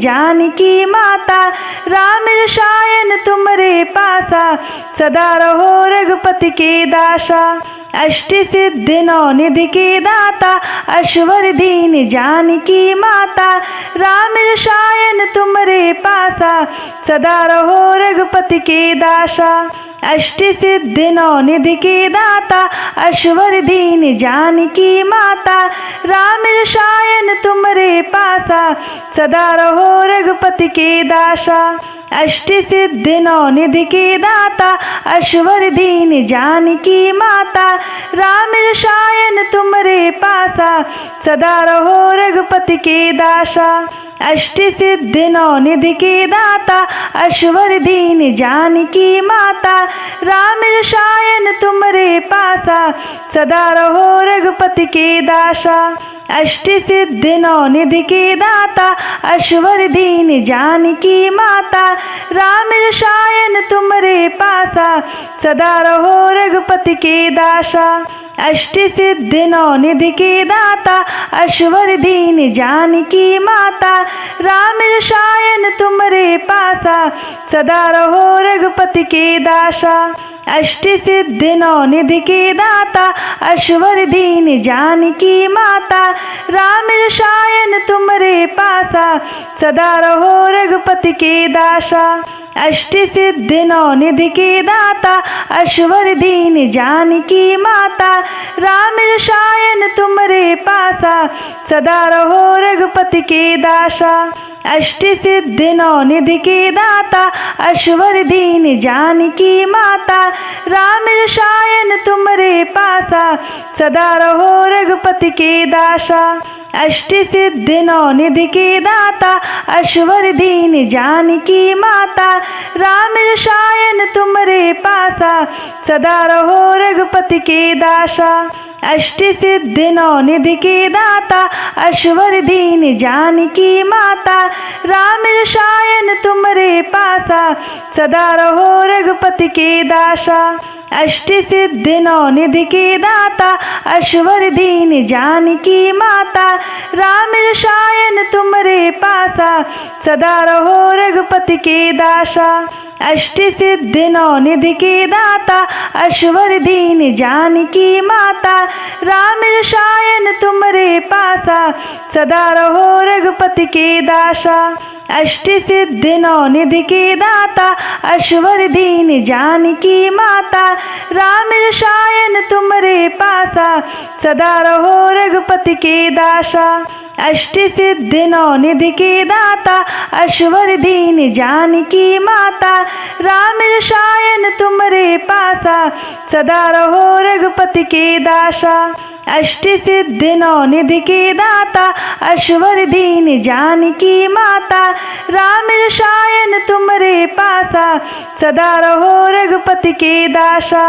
जानकी माता राम रसायन तुमरे पासा सदा रहो रघुपति के दासा। अष्ट सिद्धि नौ निधि के दाता अश्वर दीन जानकी माता राम रसायन तुमरे पासा सदा रहो रघुपति के दासा। अष्ट सिद्धि नौ निधि के दाता अश्वर दीन जानकी माता राम रसायन तुमरे पासा सदा रहो रघुपति के दासा। अष्ट सिद्धि नौ निधि के दाता अश्वर दीन जानकी माता राम रसायन तुमरे पासा सदा रहो रघुपति के दासा। अष्ट सिद्धि नौ निधि के दाता अश्वर दीन जानकी माता राम रसायन तुमरे पासा सदा रहो रघुपति के दासा। अष्ट सिद्धि नौ निधि के दाता अश्वर दीन जानकी माता राम रसायन तुमरे पासा सदा रहो रघुपति के दासा। अष्टि सिद्धि नौ निधि के दाता अश्वर दीन जानकी माता राम रसायन तुमरे पासा सदा रहो रघुपति के दासा। अष्टि सिद्धि नौ निधि के दाता अश्वर दीन जानकी माता राम रसायन तुमरे पासा सदा रहो रघुपति के दासा। अष्टि सिद्धि नौ निधि के दाता अश्वर दीन जानकी माता राम रसायन तुमरे पासा सदा रहो रघुपति के दासा। अष्टि सिद्धि नौ निधि के दाता अश्वर दीन जानकी माता राम रसायन तुमरे पासा सदा रहो रघुपति के दासा। अष्टि सिद्धि नौ निधि के दाता अश्वर दीन जानकी माता राम रसायन तुमरे पासा सदा रहो रघुपति के दासा। अष्टि सिद्धि नौ निधि के दाता अश्वर दीन जानकी माता राम रसायन तुमरे पासा सदा रहो रघुपति के दासा। अष्टि सिद्धि नौ निधि के दाता अश्वर दीन जानकी माता राम रसायन तुमरे पासा सदा रहो रघुपति के दासा। अष्टि सिद्धि नौ निधि के दाता अश्वर दीन जानकी माता राम रसायन तुमरे पासा सदा रहो रघुपति के दासा। अष्टि सिद्धि नौ निधि के दाता अश्वर दीन जानकी माता राम रसायन तुमरे पासा सदा रहो रघुपति के दासा। अष्टि सिद्धि नौ निधि के दाता अश्वर दीन जानकी माता राम रसायन तुमरे पासा सदा रहो रघुपति के दासा। अष्टि सिद्धि नौ निधि के दाता अश्वर दीन जानकी माता राम रसायन तुमरे पासा सदा रहो रघुपति के दासा।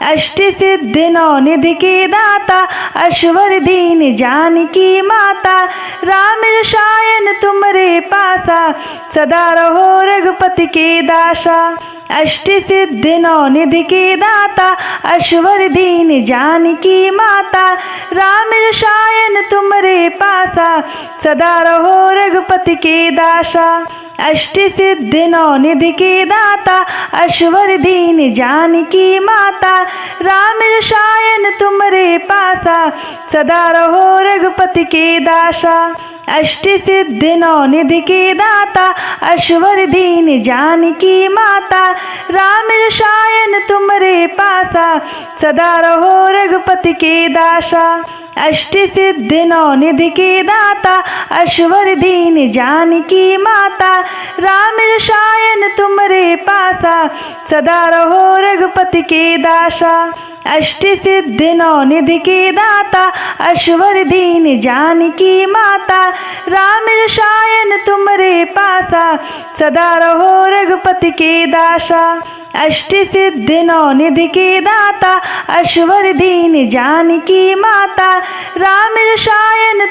अष्टि सिद्धि नौ निधि के दाता अश्वर दीन जानकी माता राम रसायन तुमरे पासा सदा रहो रघुपति के दासा। अष्टि सिद्धि नौ निधि के दाता अश्वर दीन जानकी माता राम रसायन तुमरे पासा सदा रहो रघुपति के दासा। अष्टि सिद्धि नौ निधि के दाता अश्वर दीन जानकी माता राम रसायन तुमरे पासा सदा रहो रघुपति के दासा। अष्टि सिद्धि नौ निधि के दाता अश्वर दीन जानकी माता राम रसायन तुमरे पासा सदा रहो रघुपति के दासा। अष्टि सिद्धि नौ निधि के दाता अश्वर दीन जानकी माता राम रसायन तुमरे पासा सदा रहो रघुपति के दासा। अष्टि सिद्धि नौ निधि के दाता अश्वर दीन जानकी माता राम रसायन तुमरे पासा सदा रहो रघुपति के दासा। अष्टि सिद्धि नौ निधि के दाता अश्वर दीन जानकी माता राम रसायन तुमरे पासा सदा रहो रघुपति के दासा। अष्टि सिद्धि नौ निधि के दाता अश्वर दीन जानकी माता राम रसायन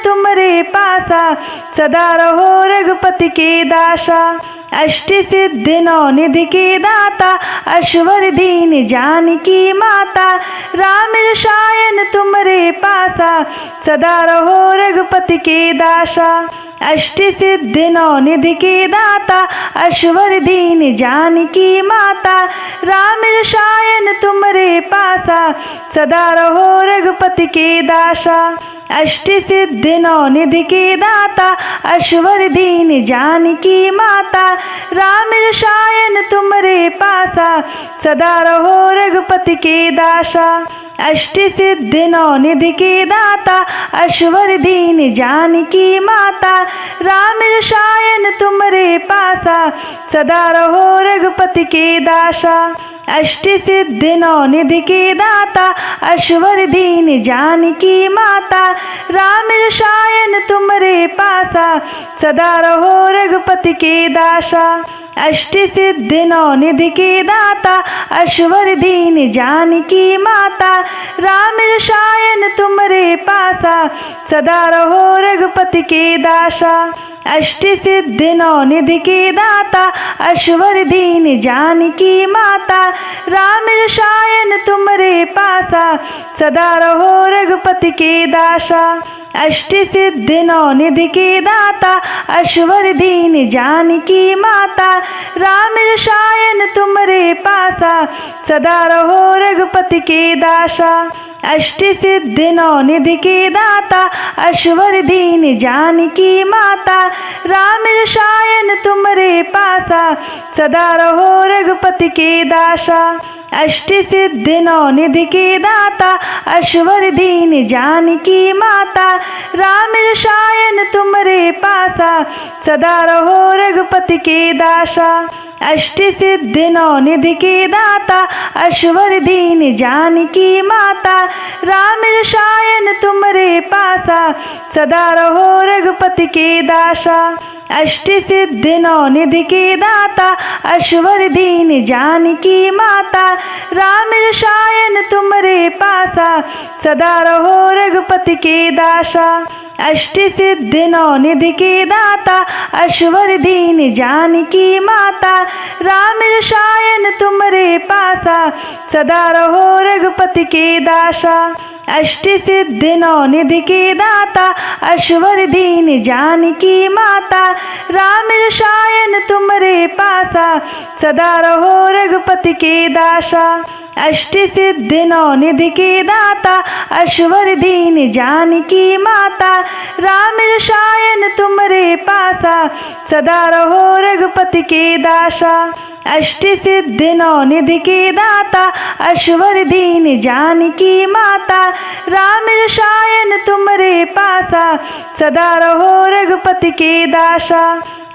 तुमरे पासा सदा रहो रघुपति के दासा। अष्टि सिद्धि नौ निधि के दाता अश्वर दीन जानकी माता राम रसायन तुमरे पासा सदा रहो रघुपति के दासा। अष्टि सिद्धि नौ निधि के दाता अश्वर दीन जानकी माता राम रसायन तुमरे पासा सदा रहो रघुपति के दासा। अष्टि सिद्धि नौ निधि के दाता अश्वर दीन जानकी माता राम रसायन तुमरे पासा सदा रहो रघुपति के दासा। अष्टि सिद्धि नौ निधि के दाता अश्वर दीन जानकी माता राम रसायन तुमरे पासा सदा रहो रघुपति के दासा। अष्टि सिद्धि नौ निधि के दाता अश्वर दीन जानकी माता राम रसायन तुमरे पासा सदा रहो रघुपति के दासा। अष्ट सिद्धि नौ निधि के दाता अश्वर दीन जानकी माता राम रसायन तुमरे पासा सदा रहो रघुपति के दासा। अष्ट सिद्धि नौ निधि के दाता अश्वर दीन जानकी माता राम रसायन तुमरे पासा सदा रहो रघुपति के दासा। अष्ट सिद्धि नौ निधि के दाता अश्वर दीन जानकी माता राम रसायन तुमरे पासा सदा रहो रघुपति के दासा। अष्ट सिद्धि नौ निधि के दाता अश्वर दीन जानकी माता राम रसायन तुमरे पासा सदा रहो रघुपति के दासा। अष्ट सिद्धि नौ निधि के दाता अश्वर दीन जानकी माता राम रसायन तुमरे पासा सदा रहो रघुपति के दासा। अष्ट सिद्धि नौ निधि के दाता अश्वर दीन जानकी माता राम रसायन तुमरे पासा सदा रहो रघुपति के दासा। अष्ट सिद्धि नौ निधि के दाता अश्वर दीन जानकी माता राम रसायन तुमरे पासा सदा रहो रघुपति के दासा। अष्ट सिद्धि नौ निधि के दाता अश्वर दीन जानकी माता राम रसायन तुमरे पासा सदा रहो रघुपति के दासा। अष्ट सिद्धि नौ निधि के दाता अश्वर दीन जानकी माता राम रसायन तुमरे पासा सदा रहो रघुपति के दासा। अष्ट सिद्धि नौ निधि के दाता अश्वर दीन जानकी माता राम रसायन तुमरे पासा सदा रहो रघुपति के दासा।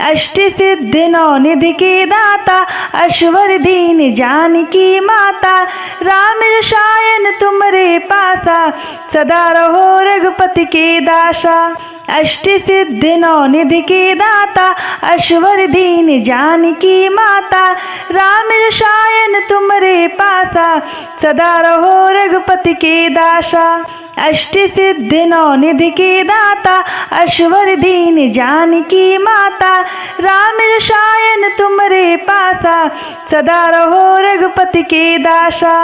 अष्ट सिद्धि नौ निधि के दाता अश्वर दीन जानकी माता राम रसायन तुमरे पासा सदा रहो रघुपति के दासा। अष्ट सिद्धि नौ निधि के दाता अश्वर दीन जानकी माता राम रसायन तुमरे पासा सदा रहो रघुपति के दासा। अष्ट सिद्धि नौ निधि के दाता अश्वर दीन जानकी माता राम रसायन तुमरे पासा सदा रहो रघुपति के दासा।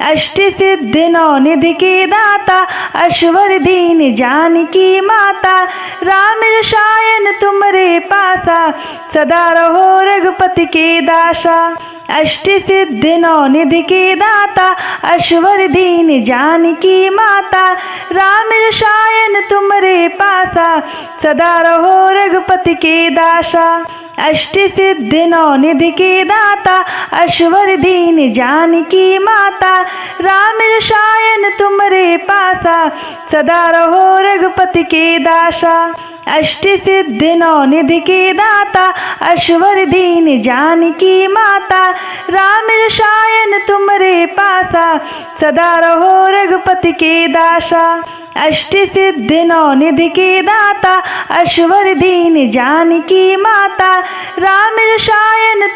अष्ट सिद्धि नौ निधि के दाता अश्वर दीन जानकी माता राम रसायन तुमरे पासा सदा रहो रघुपति के दासा। अष्ट सिद्धि नौ निधि के दाता अश्वर दीन जानकी माता राम रसायन तुमरे पासा सदा रहो रघुपति के दासा। अष्ट सिद्धि नौ निधि के दाता अश्वर दीन जानकी माता राम रसायन तुमरे पासा सदा रहो रघुपति के दासा। अष्ट सिद्धि नौ निधि के दाता अश्वर दीन जानकी माता राम रसायन तुमरे पासा सदा रहो रघुपति के दासा। अष्ट सिद्धि नौ निधि के दाता अश्वर दीन जानकी माता राम रसायन तुमरे पासा सदा रहो रघुपति के दासा। अष्ट सिद्धि नौ निधि के दाता अश्वर दीन जानकी माता राम रसायन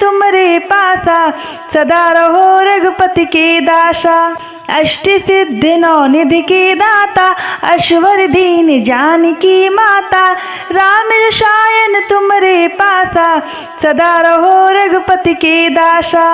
तुमरे पासा सदा रहो रघुपति के दासा।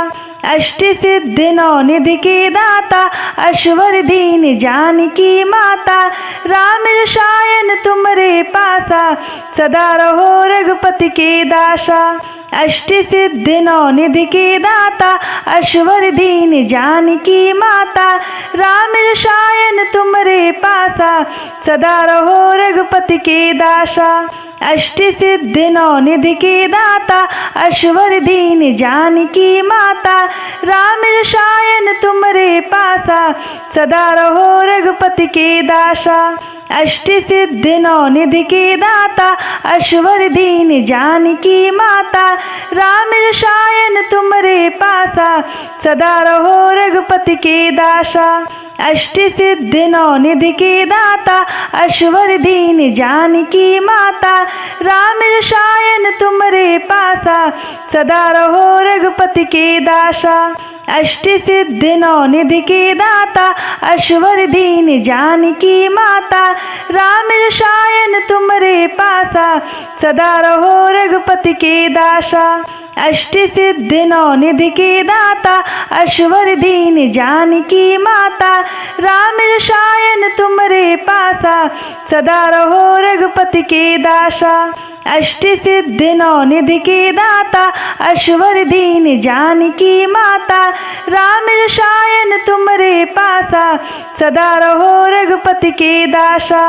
अष्ट सिद्धि नौ निधि के दाता अश्वर दीन जानकी माता राम रसायन तुमरे पासा सदा रहो रघुपति के दासा। अष्ट सिद्धि नौ निधि के दाता अश्वर दीन जानकी माता राम रसायन तुमरे पासा सदा रहो रघुपति के दासा। अष्ट सिद्धि नौ निधि के दाता अश्वर दीन जानकी माता राम रसायन तुमरे पासा सदा रहो रघुपति के दासा। अष्ट सिद्धि नौ निधि के दाता अश्वर दीन जानकी माता राम रसायन तुमरे पासा सदा रहो रघुपति के दासा। अष्ट सिद्धि नौ निधि के दाता अश्वर दीन जानकी माता राम रसायन तुमरे पासा सदा रहो रघुपति के दासा। अष्ट सिद्धि नौ निधि के दाता अश्वर दीन जानकी माता राम रसायन तुमरे पासा, सदा रहो रघुपति के दासा। अष्ट सिद्धि नौ निधि के दाता, अश्वर दीन जानकी माता। राम रसायन तुमरे पासा, सदा रहो रघुपति के दासा। अष्ट सिद्धि नौ निधि के दाता, अश्वर दीन जानकी माता। राम रसायन तुमरे पासा, सदा रहो रघुपति के दासा।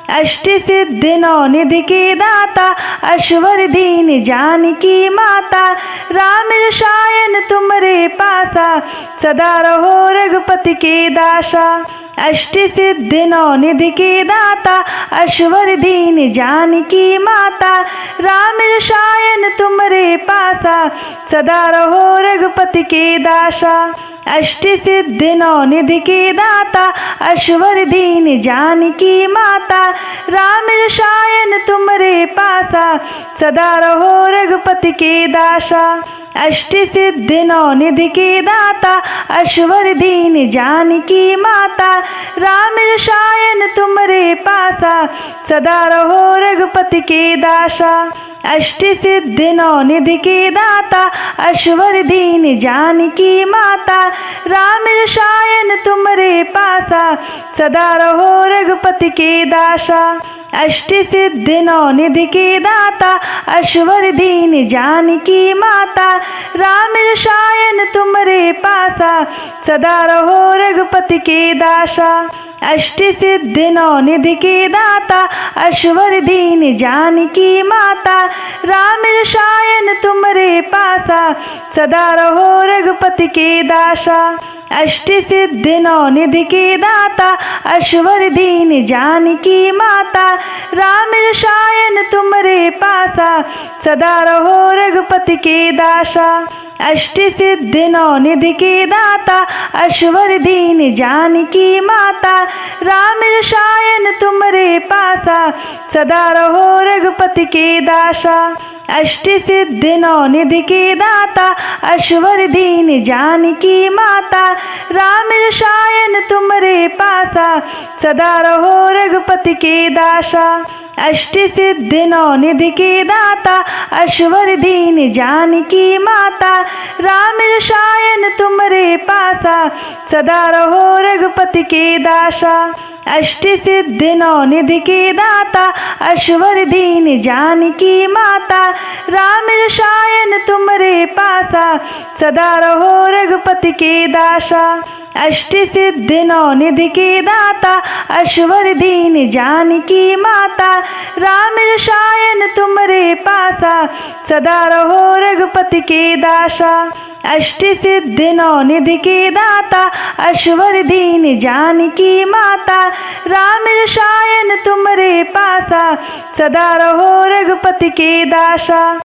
अष्ट सिद्धि नौ निधि के दाता, अश्वर दीन जानकी माता। राम रसायन तुमरे पासा, सदा रहो रघुपति के दासा। अष्ट सिद्धि नौ निधि के दाता, अश्वर दीन जानकी माता। राम रसायन तुमरे पासा, सदा रहो रघुपति के दासा। अष्ट सिद्धि नौ निधि के दाता, अश्वर दीन जानकी माता। राम रसायन तुमरे पासा, सदा रहो रघुपति के दासा। अष्ट सिद्धि नौ निधि के दाता, अश्वर दीन जानकी माता। राम रसायन तुमरे पासा, सदा रहो रघुपति के दासा। अष्ट सिद्धि नौ निधि के दाता, अश्वर दीन जानकी माता। राम रसायन तुमरे पासा, सदा रहो रघुपति के दासा। अष्ट सिद्धि नौ निधि के दाता, अश्वर दीन जानकी माता। राम रसायन तुमरे पासा, सदा रहो रघुपति के दासा। अष्ट सिद्धि नौ निधि के दाता, अश्वर दीन जानकी माता। राम रसायन तुमरे पासा, सदा रहो रघुपति के दासा। अष्ट सिद्धि नौ निधि के दाता, अश्वर दीन जानकी माता। राम रसायन तुमरे पासा, सदा रहो रघुपति के दासा। अष्ट सिद्धि नौ निधि के दाता, अश्वर दीन जानकी माता। राम रसायन तुमरे पासा, सदा रहो रघुपति के दासा। अष्ट सिद्धि नौ निधि के दाता, अश्वर दीन जानकी माता। राम रसायन तुमरे पासा, सदा रहो रघुपति के दासा। अष्ट सिद्धि नौ निधि के दाता, अश्वर दीन जानकी माता। राम रसायन तुमरे पासा, सदा रहो रघुपति के दासा। अष्ट सिद्धि नौ निधि के दाता, अश्वर दीन जानकी माता। राम रसायन तुमरे पासा, सदा रहो रघुपति के दासा। अष्ट सिद्धि नौ निधि के दाता, अश्वर दीन जानकी माता। राम रसायन तुमरे पासा, सदा रहो रघुपति के दासा। अष्ट सिद्धि नौ निधि के दाता, अश्वर दीन जानकी माता। राम रसायन तुमरे पासा, सदा रहो रघुपति के दासा।